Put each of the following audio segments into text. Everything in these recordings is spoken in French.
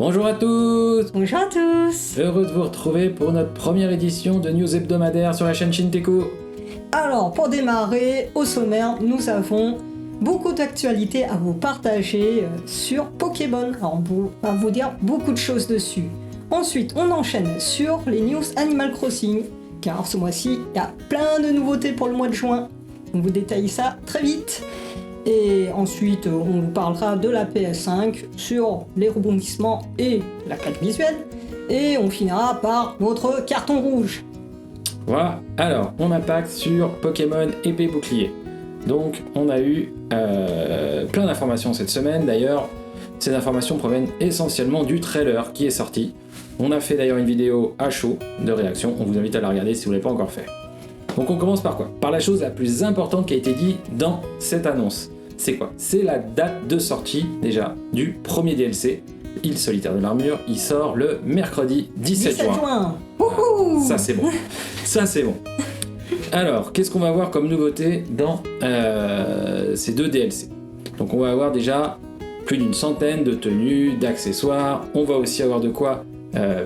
Bonjour à tous. Bonjour à tous. Heureux de vous retrouver pour notre première édition de news hebdomadaire sur la chaîne Shinteku. Alors, pour démarrer, au sommaire, nous avons beaucoup d'actualités à vous partager sur Pokémon. Alors, on va vous dire beaucoup de choses dessus. Ensuite, on enchaîne sur les news Animal Crossing, car ce mois-ci, il y a plein de nouveautés pour le mois de juin. On vous détaille ça très vite. Et ensuite, on vous parlera de la PS5 sur les rebondissements et la carte visuelle. Et on finira par notre carton rouge. Voilà, alors on attaque sur Pokémon épée bouclier. Donc on a eu plein d'informations cette semaine. D'ailleurs, ces informations proviennent essentiellement du trailer qui est sorti. On a fait d'ailleurs une vidéo à chaud de réaction. On vous invite à la regarder si vous ne l'avez pas encore fait. Donc on commence par quoi? Par la chose la plus importante qui a été dite dans cette annonce. C'est quoi? C'est la date de sortie déjà du premier DLC, Île solitaire de l'armure. Il sort le mercredi 17 juin. Wouhou. Ça c'est bon. Ça c'est bon. Alors, qu'est-ce qu'on va avoir comme nouveauté dans ces deux DLC? Donc on va avoir déjà plus d'une centaine de tenues, d'accessoires. On va aussi avoir de quoi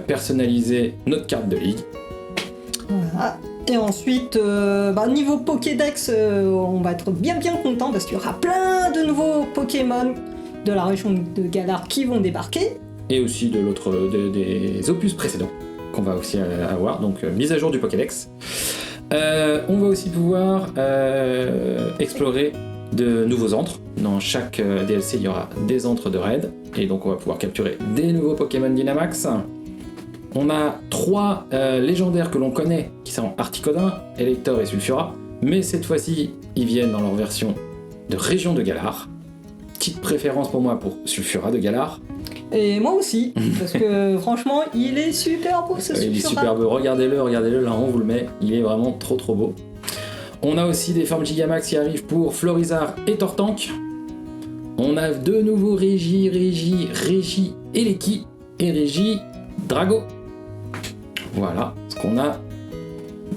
personnaliser notre carte de ligue. Voilà. Et ensuite, niveau Pokédex, on va être bien content parce qu'il y aura plein de nouveaux Pokémon de la région de Galar qui vont débarquer. Et aussi de des opus précédents qu'on va aussi avoir, donc mise à jour du Pokédex. On va aussi pouvoir explorer de nouveaux antres. Dans chaque DLC, il y aura des antres de raid, et donc on va pouvoir capturer des nouveaux Pokémon Dynamax. On a 3 légendaires que l'on connaît, qui sont Articodin, Elector et Sulfura, mais cette fois-ci, ils viennent dans leur version de région de Galar. Petite préférence pour moi pour Sulfura de Galar. Et moi aussi, parce que franchement, il est super beau ce Sulfura. Il est super beau, regardez-le, là on vous le met, il est vraiment trop beau. On a aussi des formes Gigamax qui arrivent pour Florizard et Tortank. On a de nouveaux Régi, Eleki et Régi Drago. Voilà ce qu'on a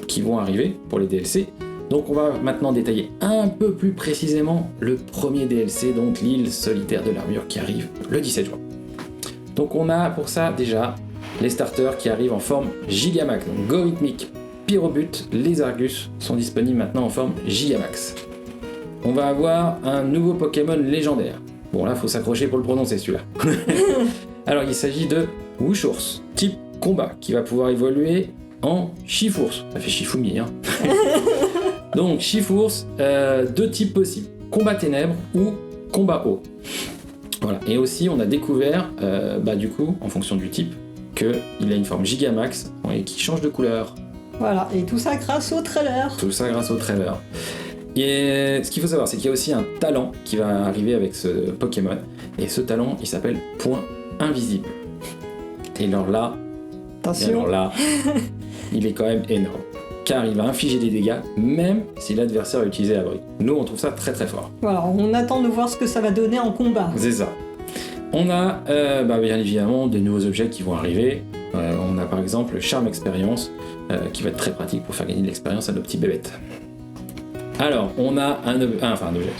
qui vont arriver pour les DLC. Donc on va maintenant détailler un peu plus précisément le premier DLC, donc l'île solitaire de l'armure qui arrive le 17 juin. Donc on a pour ça déjà les starters qui arrivent en forme Gigamax. Donc Gorhythmic, Pyrobut, les Argus sont disponibles maintenant en forme Gigamax. On va avoir un nouveau Pokémon légendaire. Bon là faut s'accrocher pour le prononcer celui-là. Alors il s'agit de Wushours, type combat, qui va pouvoir évoluer en Chifours. Ça fait Shifumi, hein. Donc Chifours, 2 types possibles, combat ténèbres ou combat eau. Voilà. Et aussi on a découvert, du coup, en fonction du type, qu'il a une forme Gigamax et qui change de couleur. Voilà, et tout ça grâce au trailer. Et ce qu'il faut savoir, c'est qu'il y a aussi un talent qui va arriver avec ce Pokémon, et ce talent, il s'appelle Point Invisible. Et alors là, il est quand même énorme, car il va infliger des dégâts, même si l'adversaire a utilisé l'abri. Nous, on trouve ça très fort. Voilà, on attend de voir ce que ça va donner en combat. C'est ça. On a, bien évidemment, des nouveaux objets qui vont arriver. On a par exemple le Charme Expérience, qui va être très pratique pour faire gagner de l'expérience à nos petits bébêtes. Alors, on a un objet.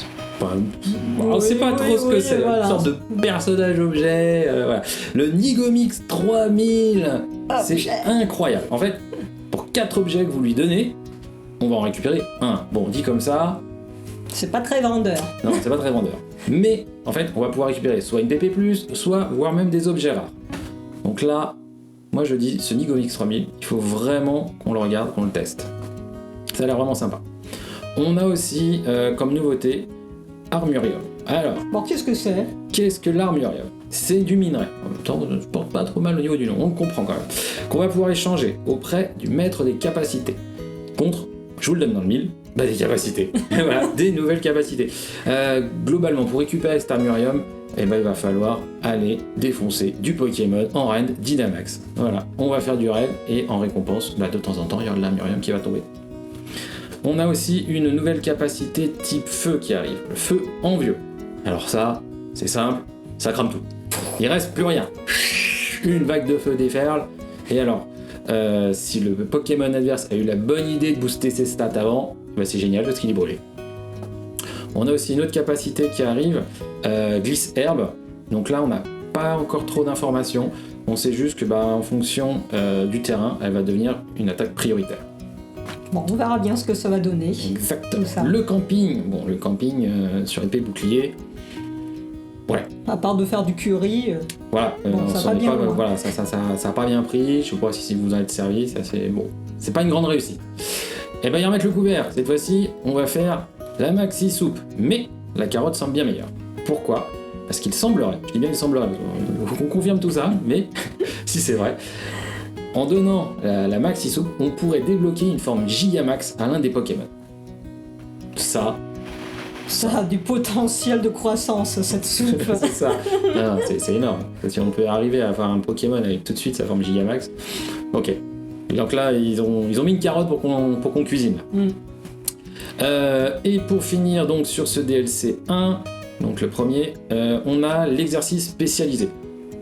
On ne sait pas trop ce que c'est, voilà. Une sorte de personnage objet. Voilà. Le Nigomix 3000, c'est incroyable. En fait, pour 4 objets que vous lui donnez, on va en récupérer un. Bon, dit comme ça. C'est pas très vendeur. Non, c'est pas très vendeur. Mais, en fait, on va pouvoir récupérer soit une PP+, soit, voire même des objets rares. Donc là, moi je dis, ce Nigomix 3000, il faut vraiment qu'on le regarde, qu'on le teste. Ça a l'air vraiment sympa. On a aussi, comme nouveauté, Armurium. Alors, bon, qu'est-ce que c'est? Qu'est-ce que l'Armurium? C'est du minerai. En même temps, je ne porte pas trop mal au niveau du nom, on le comprend quand même. Qu'on va pouvoir échanger auprès du maître des capacités. Contre, je vous le donne dans le mille, des capacités. Voilà, des nouvelles capacités. Globalement, pour récupérer cet Armurium, il va falloir aller défoncer du Pokémon en raid Dynamax. Voilà, on va faire du raid et en récompense, de temps en temps, il y aura de l'Armurium qui va tomber. On a aussi une nouvelle capacité type feu qui arrive, le feu envieux. Alors ça, c'est simple, ça crame tout. Il reste plus rien. Une vague de feu déferle, et alors, si le Pokémon adverse a eu la bonne idée de booster ses stats avant, c'est génial parce qu'il est brûlé. On a aussi une autre capacité qui arrive, glisse herbe. Donc là, on n'a pas encore trop d'informations. On sait juste que en fonction du terrain, elle va devenir une attaque prioritaire. Bon, on verra bien ce que ça va donner. Exactement. Tout ça. Le camping sur épée bouclier. Ouais. À part de faire du curry, Voilà. ça va bien loin. Voilà, ça a pas bien pris. Je sais pas si vous en êtes servi. Ça c'est bon. C'est pas une grande réussite. Et y remettre le couvert. Cette fois-ci, on va faire la maxi soupe. Mais la carotte semble bien meilleure. Pourquoi ? Parce qu'il semblerait, je dis bien il semblerait, on confirme tout ça, mais si c'est vrai, en donnant la maxi soupe, on pourrait débloquer une forme Gigamax à l'un des Pokémon. Ça a du potentiel de croissance, cette soupe. c'est ça. Non, c'est énorme. Si on peut arriver à avoir un Pokémon avec tout de suite sa forme Gigamax, ok. Donc là, ils ont mis une carotte pour qu'on cuisine. Et pour finir donc sur ce DLC 1, donc le premier, on a l'exercice spécialisé.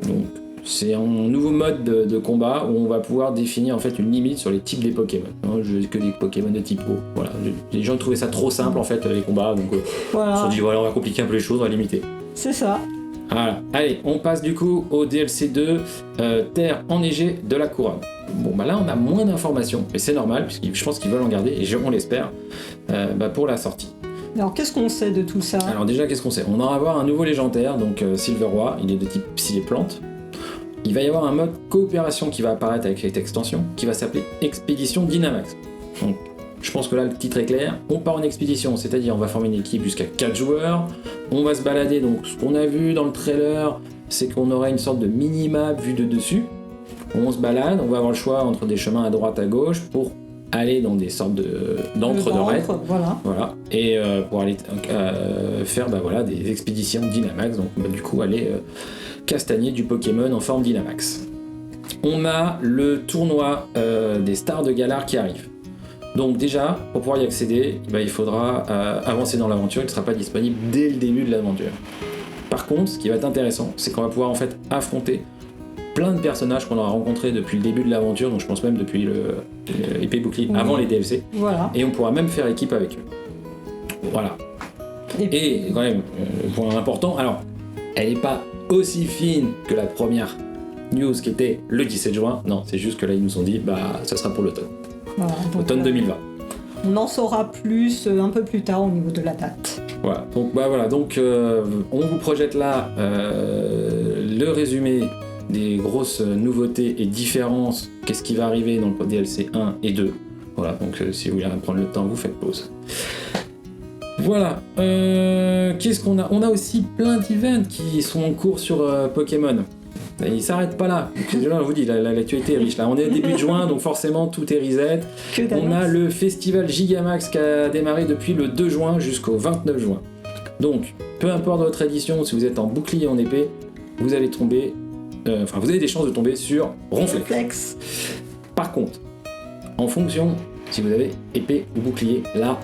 Donc c'est un nouveau mode de combat où on va pouvoir définir en fait une limite sur les types des Pokémon. Je n'ai que des Pokémon de type eau. Voilà. Les gens trouvaient ça trop simple en fait les combats, donc voilà. ils se sont dit voilà, on va compliquer un peu les choses, on va limiter. C'est ça. Voilà. Allez, on passe du coup au DLC 2, Terre enneigée de la couronne. Bon là on a moins d'informations, mais c'est normal, puisque je pense qu'ils veulent en garder, et on l'espère, pour la sortie. Alors qu'est-ce qu'on sait de tout ça ? Alors déjà, qu'est-ce qu'on sait ? On va avoir un nouveau légendaire, donc Silveroi, il est de type psy et plante. Il va y avoir un mode coopération qui va apparaître avec cette extension, qui va s'appeler Expédition Dynamax. Donc je pense que là le titre est clair, on part en expédition, c'est-à-dire on va former une équipe jusqu'à 4 joueurs, on va se balader, donc ce qu'on a vu dans le trailer, c'est qu'on aurait une sorte de mini-map vue de dessus. On se balade, on va avoir le choix entre des chemins à droite, à gauche, pour aller dans des sortes d'antres de raid. Voilà. Et pour aller faire des expéditions Dynamax, donc du coup aller castagner du Pokémon en forme Dynamax. On a le tournoi des stars de Galar qui arrive. Donc déjà, pour pouvoir y accéder, il faudra avancer dans l'aventure, il ne sera pas disponible dès le début de l'aventure. Par contre, ce qui va être intéressant, c'est qu'on va pouvoir en fait affronter plein de personnages qu'on aura rencontrés depuis le début de l'aventure, donc je pense même depuis l'épée bouclier, avant les DLC. Voilà. Et on pourra même faire équipe avec eux. Voilà. Et quand même, point important, alors, elle n'est pas aussi fine que la première news qui était le 17 juin. Non, c'est juste que là, ils nous ont dit, ça sera pour l'automne. Voilà, automne 2020. On en saura plus un peu plus tard au niveau de la date. Voilà, donc on vous projette là le résumé des grosses nouveautés et différences, qu'est-ce qui va arriver dans le DLC 1 et 2. Voilà, donc si vous voulez prendre le temps, vous faites pause. Voilà, qu'est-ce qu'on a ? On a aussi plein d'events qui sont en cours sur Pokémon. Et ils s'arrêtent pas là. Donc, je vous dis, l'actualité est riche. Là, on est début juin, donc forcément tout est reset. On a le festival Gigamax qui a démarré depuis le 2 juin jusqu'au 29 juin. Donc, peu importe votre édition, si vous êtes en bouclier en épée, vous allez tomber. Vous avez des chances de tomber sur Ronflex. Par contre, en fonction, si vous avez épée ou bouclier, là,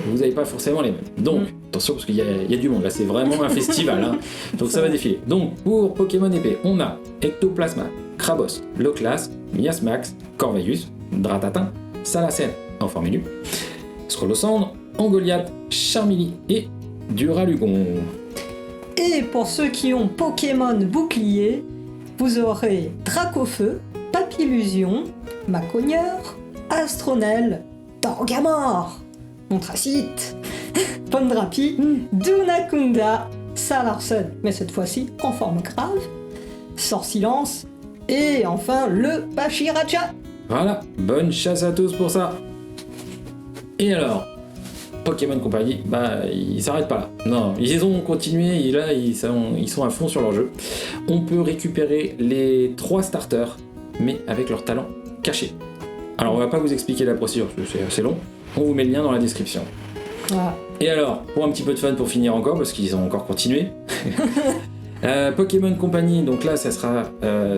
vous n'avez pas forcément les mêmes. Donc, attention, parce qu'il y a du monde, là, c'est vraiment un festival. Hein. Donc, ça va défiler. Donc, pour Pokémon épée, on a Ectoplasma, Krabos, Loclas, Miasmax, Corvus, Dratatin, Salacen en forme élue, Scrolosandre, Angoliath, Charmilly et Duralugon. Et pour ceux qui ont Pokémon bouclier, vous aurez Dracofeu, Papillusion, Macogneur, Astronel, Torgamore, Montracite, Pondrapi, Dunakunda, Salarsen, mais cette fois-ci en forme grave, Sorsilence, et enfin le Pachiracha. Voilà, bonne chasse à tous pour ça. Et alors, Pokémon Company, ils s'arrêtent pas là. Non, ils ont continué, et là ils sont à fond sur leur jeu. On peut récupérer les 3 starters, mais avec leur talent caché. Alors on va pas vous expliquer la procédure, c'est assez long. On vous met le lien dans la description. Voilà. Et alors, pour un petit peu de fun pour finir encore, parce qu'ils ont encore continué. Pokémon Company, donc là ça sera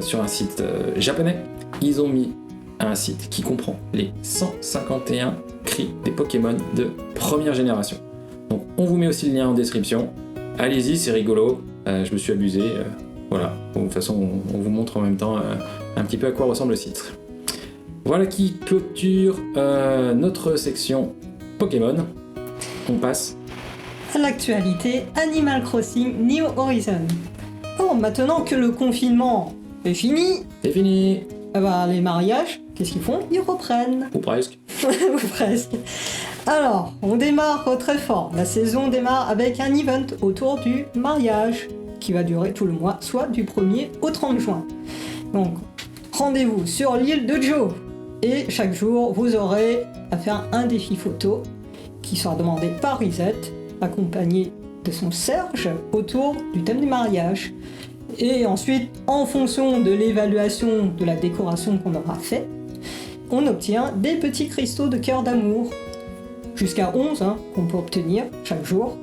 sur un site japonais. Ils ont mis un site qui comprend les 151 cris des Pokémon de première génération. Donc on vous met aussi le lien en description. Allez-y, c'est rigolo. Je me suis abusé. Voilà. Bon, de toute façon, on vous montre en même temps un petit peu à quoi ressemble le site. Voilà qui clôture notre section Pokémon. On passe à l'actualité Animal Crossing New Horizons. Alors, maintenant que le confinement est fini, C'est fini. eh ben, les mariages, qu'est-ce qu'ils font? Ils reprennent. Ou presque. Ou presque. Alors, on démarre très fort. La saison démarre avec un event autour du mariage qui va durer tout le mois, soit du 1er au 30 juin. Donc, rendez-vous sur l'île de Joe. Et chaque jour, vous aurez à faire un défi photo qui sera demandé par Risette, accompagné de son Serge, autour du thème du mariage. Et ensuite, en fonction de l'évaluation de la décoration qu'on aura fait, on obtient des petits cristaux de cœur d'amour, jusqu'à 11 qu'on peut obtenir chaque jour,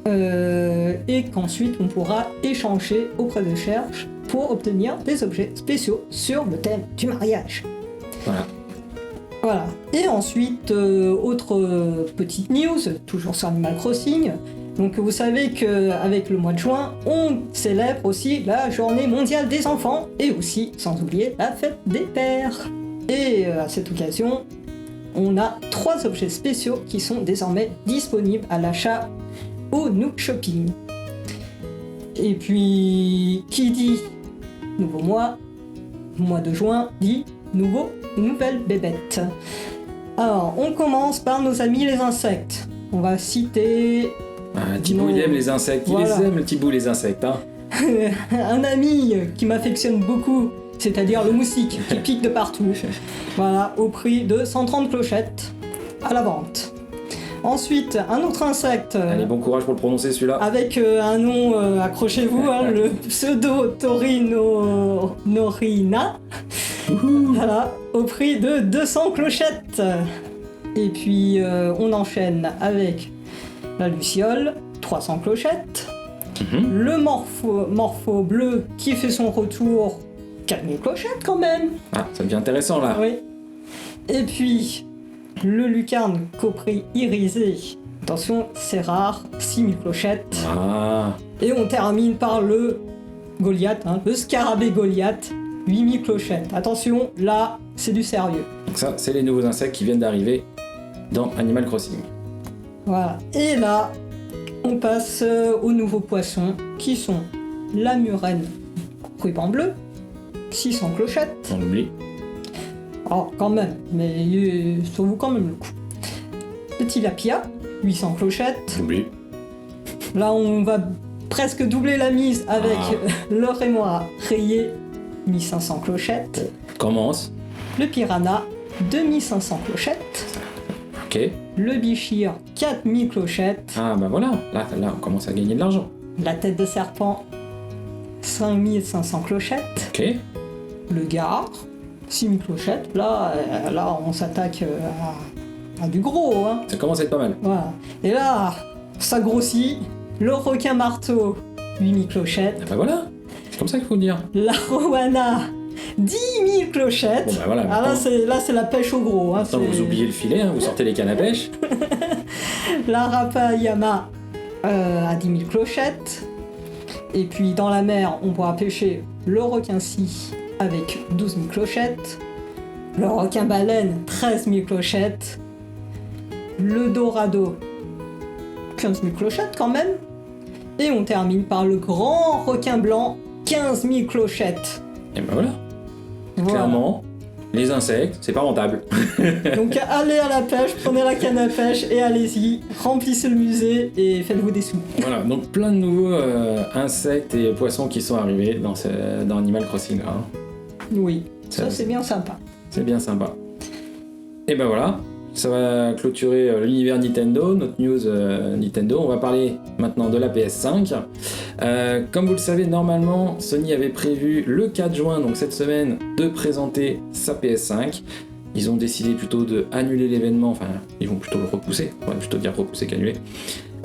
et qu'ensuite on pourra échanger auprès de Serge pour obtenir des objets spéciaux sur le thème du mariage. Voilà. Voilà. Et ensuite, autre petite news, toujours sur Animal Crossing. Donc vous savez qu'avec le mois de juin, on célèbre aussi la journée mondiale des enfants et aussi, sans oublier, la fête des pères. Et à cette occasion, on a 3 objets spéciaux qui sont désormais disponibles à l'achat au Nook Shopping. Et puis, qui dit nouveau mois de juin dit nouvelle bébête. Alors, on commence par nos amis les insectes. On va citer... Thibaut, il aime les insectes. Voilà. Il les aime, Thibaut, les insectes. Hein. Un ami qui m'affectionne beaucoup, c'est-à-dire le moustique qui pique de partout. Voilà, au prix de 130 clochettes à la vente. Ensuite, un autre insecte. Allez, bon courage pour le prononcer celui-là. Avec un nom, accrochez-vous, le pseudo-Torino-Norina. Voilà, au prix de 200 clochettes. Et puis, on enchaîne avec la luciole, 300 clochettes. Le morpho bleu qui fait son retour, 4000 clochettes quand même. Ah, ça devient intéressant là. Oui. Et puis, le lucarne copri irisé. Attention, c'est rare, 6000 clochettes. Ah, Et on termine par le Goliath, le scarabée Goliath, 8000 clochettes. Attention, là, c'est du sérieux. donc ça, c'est les nouveaux insectes qui viennent d'arriver dans Animal Crossing. Voilà. Et là, on passe aux nouveaux poissons qui sont la murène ruban bleu, 600 clochettes. On l'oublie. Oh, quand même, mais ça vaut quand même le coup. Le tilapia, 800 clochettes. J'oublie. Là, on va presque doubler la mise avec le rémora rayé, 1500 clochettes. Commence. Le piranha, 2500 clochettes. Ok. Le bichir, 4000 clochettes. Ah bah voilà, là on commence à gagner de l'argent. La tête de serpent, 5500 clochettes. Ok. Le gare, 6000 clochettes. Là, on s'attaque à du gros. Ça commence à être pas mal. Voilà. Et là, ça grossit. Le requin marteau, 8000 clochettes. Ah bah voilà, c'est comme ça qu'il faut dire. La rowana, 10 000 clochettes. Bon bah voilà. Ah, là, c'est la pêche au gros. Maintenant vous oubliez le filet, vous sortez les cannes à pêche. La rapayama à 10 000 clochettes. Et puis dans la mer, on pourra pêcher le requin-scie avec 12 000 clochettes. Le requin-baleine, 13 000 clochettes. Le dorado, 15 000 clochettes quand même. Et on termine par le grand requin blanc, 15 000 clochettes. Et bah voilà. Voilà. Clairement, les insectes, c'est pas rentable. Donc allez à la pêche, prenez la canne à pêche et allez-y, remplissez le musée et faites-vous des sous. Voilà, donc plein de nouveaux insectes et poissons qui sont arrivés dans Animal Crossing. Hein. Oui, ça Ça, c'est bien sympa. C'est bien sympa. Et ben voilà, ça va clôturer l'univers Nintendo, notre news Nintendo. On va parler maintenant de la PS5. Comme vous le savez, normalement, Sony avait prévu le 4 juin, donc cette semaine, de présenter sa PS5. Ils ont décidé plutôt de annuler l'événement, enfin, ils vont plutôt le repousser, on va plutôt dire repousser qu'annuler.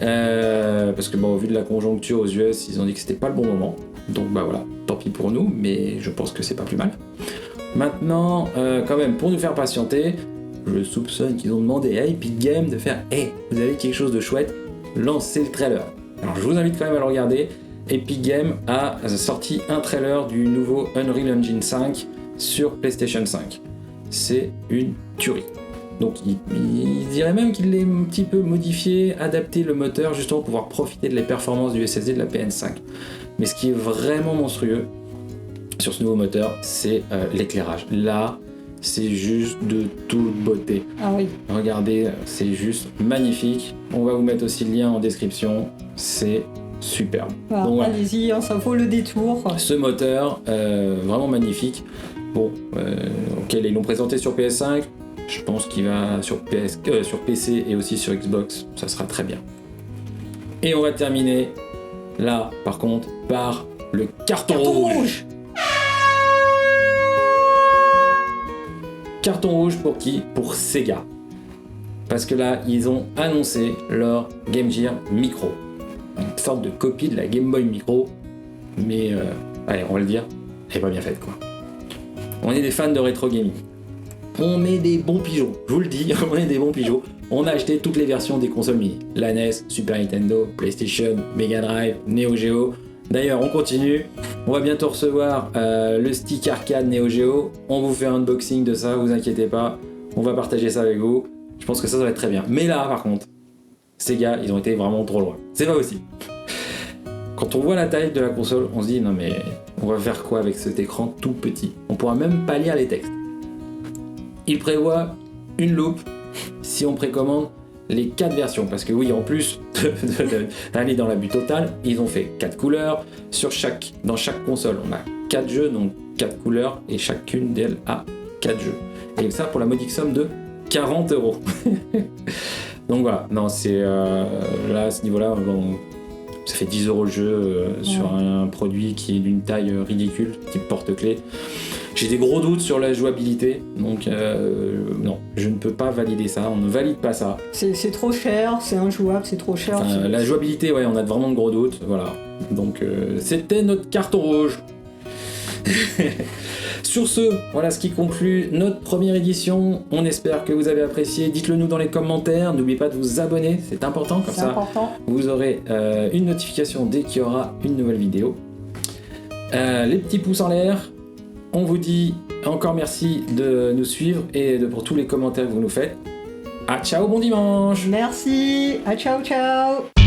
Parce que bon, au vu de la conjoncture aux US, ils ont dit que c'était pas le bon moment. Donc bah voilà, tant pis pour nous, mais je pense que c'est pas plus mal. Maintenant, quand même, pour nous faire patienter, je soupçonne qu'ils ont demandé à Epic Games de faire « Hey, vous avez quelque chose de chouette, lancez le trailer ». Alors je vous invite quand même à le regarder. Epic Games a sorti un trailer du nouveau Unreal Engine 5 sur PlayStation 5. C'est une tuerie. Donc il dirait même qu'il l'a un petit peu modifié, adapté le moteur justement pour pouvoir profiter de les performances du SSD de la PS5. Mais ce qui est vraiment monstrueux sur ce nouveau moteur, c'est l'éclairage. Là, c'est juste de toute beauté. Ah oui. Regardez, c'est juste magnifique. On va vous mettre aussi le lien en description. C'est superbe. Voilà, Donc, voilà. allez-y, ça vaut le détour. Ce moteur, vraiment magnifique. Bon, ok, ils l'ont présenté sur PS5. Je pense qu'il va sur PC et aussi sur Xbox. Ça sera très bien. Et on va terminer, là, par contre, par le carton rouge. Carton rouge pour qui? Pour Sega. Parce que là, ils ont annoncé leur Game Gear Micro. Une sorte de copie de la Game Boy Micro. Mais, allez, on va le dire, elle est pas bien faite, quoi. On est des fans de rétro gaming. On est des bons pigeons. Je vous le dis, on est des bons pigeons. On a acheté toutes les versions des consoles mini. La NES, Super Nintendo, PlayStation, Mega Drive, Neo Geo. D'ailleurs, on continue. On va bientôt recevoir le stick arcade Neo Geo. On vous fait un unboxing de ça, vous inquiétez pas. On va partager ça avec vous. Je pense que ça va être très bien. Mais là, par contre, Sega, ils ont été vraiment trop loin. C'est pas possible. Quand on voit la taille de la console, on se dit non mais on va faire quoi avec cet écran tout petit? On pourra même pas lire les textes. Ils prévoient une loupe si on précommande les 4 versions, parce que oui, en plus d'aller dans l'abus total, ils ont fait 4 couleurs dans chaque console. On a 4 jeux, donc 4 couleurs, et chacune d'elles a 4 jeux. Et ça pour la modique somme de 40 €. Donc voilà, non, c'est là à ce niveau-là, bon, ça fait 10 € le jeu sur un produit qui est d'une taille ridicule, type porte-clés. J'ai des gros doutes sur la jouabilité, donc non, je ne peux pas valider ça, on ne valide pas ça. C'est trop cher, c'est injouable, c'est trop cher. Enfin, la jouabilité, ouais, on a vraiment de gros doutes, voilà. Donc c'était notre carton rouge. Sur ce, voilà ce qui conclut notre première édition. On espère que vous avez apprécié. Dites-le nous dans les commentaires. N'oubliez pas de vous abonner, c'est important. Comme ça, vous aurez une notification dès qu'il y aura une nouvelle vidéo. Les petits pouces en l'air. On vous dit encore merci de nous suivre et pour tous les commentaires que vous nous faites. Ah ciao, bon dimanche. Merci. Ah ciao ciao.